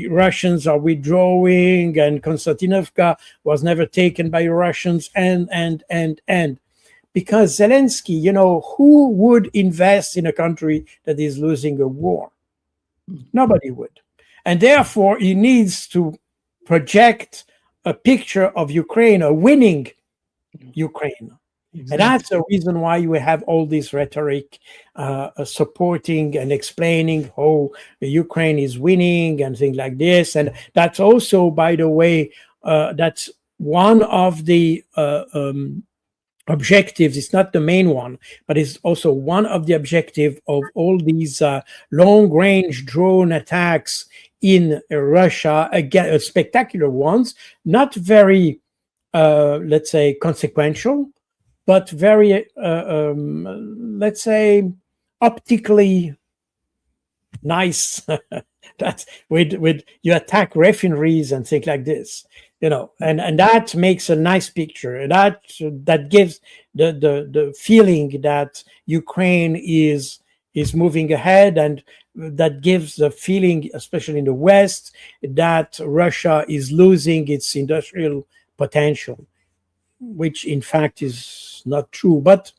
Russians are withdrawing, and Konstantinovka was never taken by Russians, and because Zelensky, who would invest in a country that is losing a war? Nobody would. And therefore, he needs to project a picture of Ukraine, a winning Ukraine. Exactly. And that's the reason why we have all this rhetoric supporting and explaining how Ukraine is winning and things like this. And that's also, by the way, that's one of the objectives. It's not the main one, but it's also one of the objectives of all these long-range drone attacks in Russia, again, spectacular ones, not very, let's say, consequential, but very, let's say, optically nice. That's with you attack refineries and things like this, and that makes a nice picture, and that gives the feeling that Ukraine is moving ahead, and that gives the feeling, especially in the West, that Russia is losing its industrial potential, which in fact is not true, but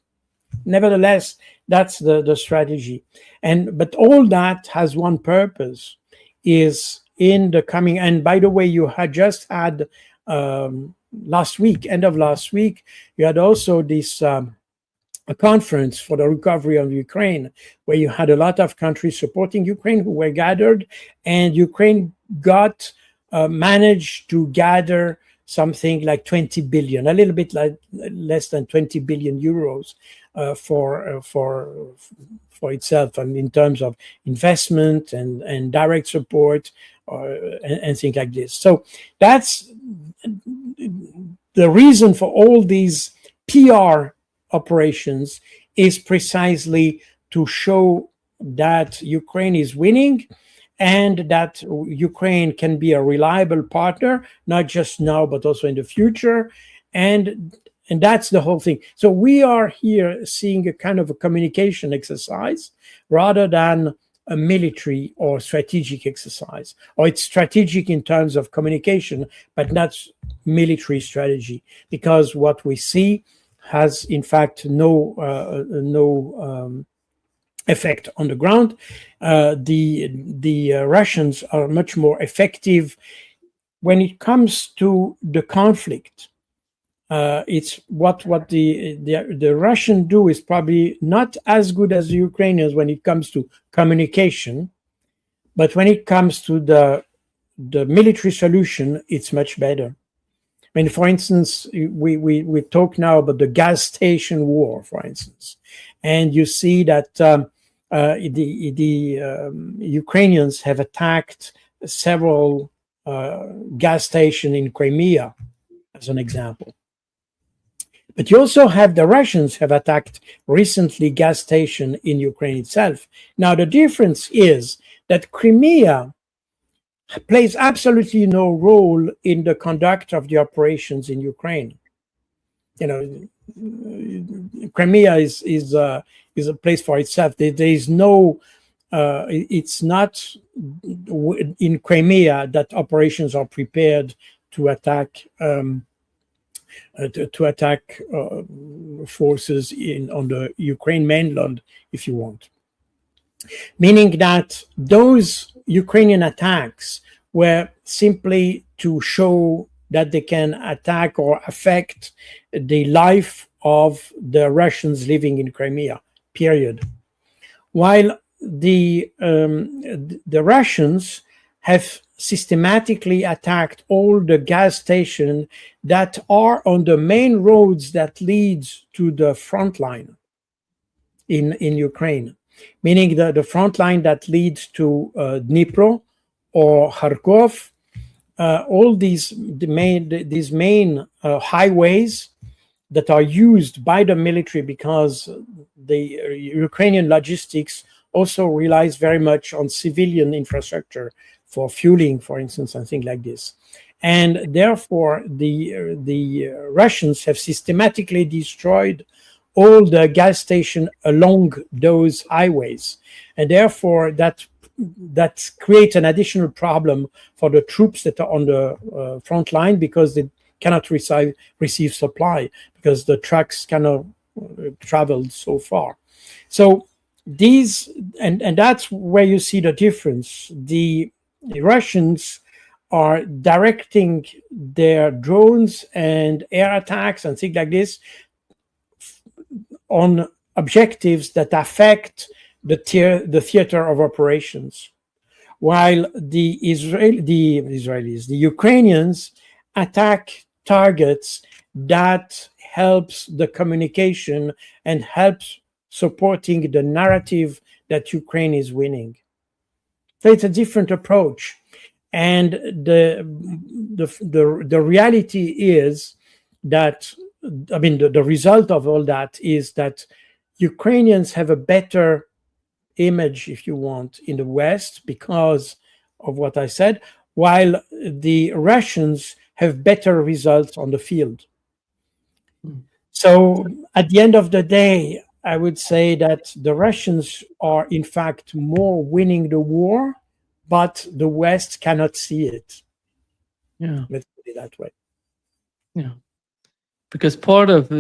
nevertheless, that's the strategy. But all that has one purpose, is in the coming, and by the way, you had just had last week, end of last week, you had also this a conference for the recovery of Ukraine, where you had a lot of countries supporting Ukraine who were gathered, and Ukraine managed to gather something like 20 billion, a little bit less than 20 billion euros for itself, and in terms of investment and direct support and things like this. So that's the reason for all these PR operations, is precisely to show that Ukraine is winning, and that Ukraine can be a reliable partner, not just now, but also in the future. And that's the whole thing. So we are here seeing a kind of a communication exercise rather than a military or strategic exercise. Or it's strategic in terms of communication, but not military strategy, because what we see has, in fact, no effect on the ground. The Russians are much more effective when it comes to the conflict. It's what the Russian do is probably not as good as the Ukrainians when it comes to communication, but when it comes to the military solution, it's much better. I mean, for instance, we talk now about the gas station war, for instance, and you see that the Ukrainians have attacked several gas stations in Crimea, as an example. But you also have the Russians have attacked recently gas station in Ukraine itself. Now, the difference is that Crimea plays absolutely no role in the conduct of the operations in Ukraine. You know, Crimea is a place for itself. There is no. It's not in Crimea that operations are prepared to attack. To attack forces on the Ukraine mainland, if you want. Meaning that those Ukrainian attacks were simply to show that they can attack or affect the life of the Russians living in Crimea, period. While the Russians have systematically attacked all the gas stations that are on the main roads that leads to the front line in Ukraine, meaning the front line that leads to Dnipro or Kharkov, all these main highways that are used by the military, because the Ukrainian logistics also relies very much on civilian infrastructure for fueling, for instance, and things like this. And therefore, the Russians have systematically destroyed all the gas stations along those highways. And therefore, that creates an additional problem for the troops that are on the front line, because they cannot receive supply because the trucks cannot travel so far. So these, and that's where you see the difference. The Russians are directing their drones and air attacks and things like this on objectives that affect the theater of operations, while the Ukrainians attack targets that helps the communication and helps supporting the narrative that Ukraine is winning. So it's a different approach. And the reality is that, I mean, the result of all that is that Ukrainians have a better image, if you want, in the West because of what I said, while the Russians have better results on the field. So at the end of the day, I would say that the Russians are in fact more winning the war, but the West cannot see it. Yeah. Let's put it that way. Yeah. Because part of,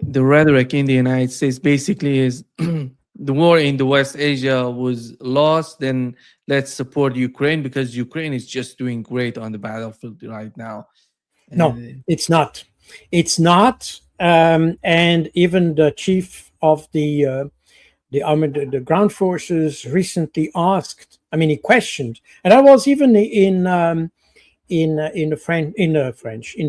the rhetoric in the United States basically is the war in the West Asia was lost, then let's support Ukraine because Ukraine is just doing great on the battlefield right now. No, it's not. It's not. And even the chief of the army, the ground forces, recently asked. I mean, he questioned, and I was even in the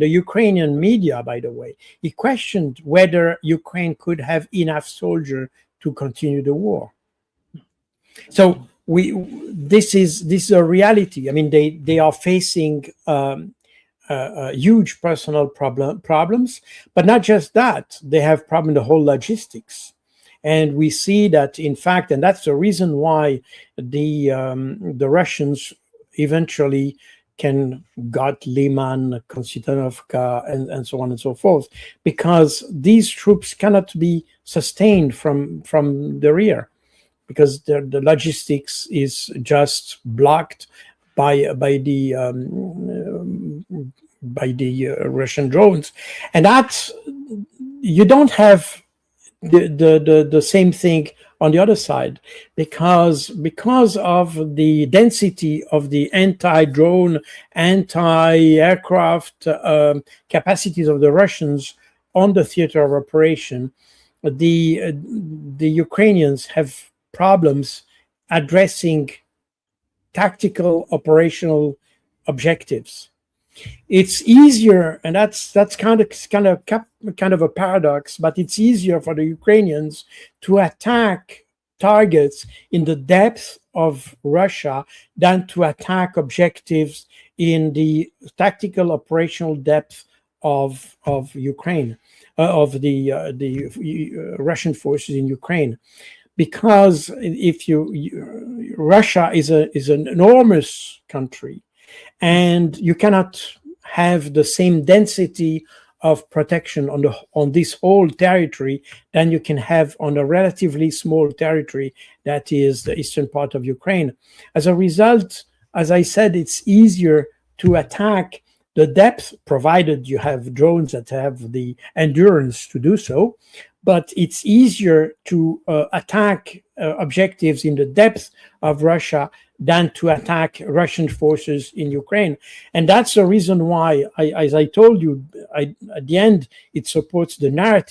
Ukrainian media, by the way. He questioned whether Ukraine could have enough soldiers to continue the war. So this is a reality. I mean, they are facing huge personal problems, but not just that. They have problem the whole logistics. And we see that, in fact, and that's the reason why the Russians eventually can got Liman, Konstantinovka, and so on and so forth, because these troops cannot be sustained from the rear, because the logistics is just blocked by the Russian drones, and that you don't have the same thing on the other side, because of the density of the anti-drone, anti-aircraft capacities of the Russians on the theater of operation. The Ukrainians have problems addressing tactical operational objectives. It's easier, and that's kind of a paradox, but it's easier for the Ukrainians to attack targets in the depth of Russia than to attack objectives in the tactical operational depth of Ukraine, of the Russian forces in Ukraine. Because if Russia is an enormous country, and you cannot have the same density of protection on this whole territory than you can have on a relatively small territory that is the eastern part of Ukraine. As a result, as I said, it's easier to attack the depth, provided you have drones that have the endurance to do so. But it's easier to attack objectives in the depth of Russia than to attack Russian forces in Ukraine. And that's the reason why, as I told you, at the end, it supports the narrative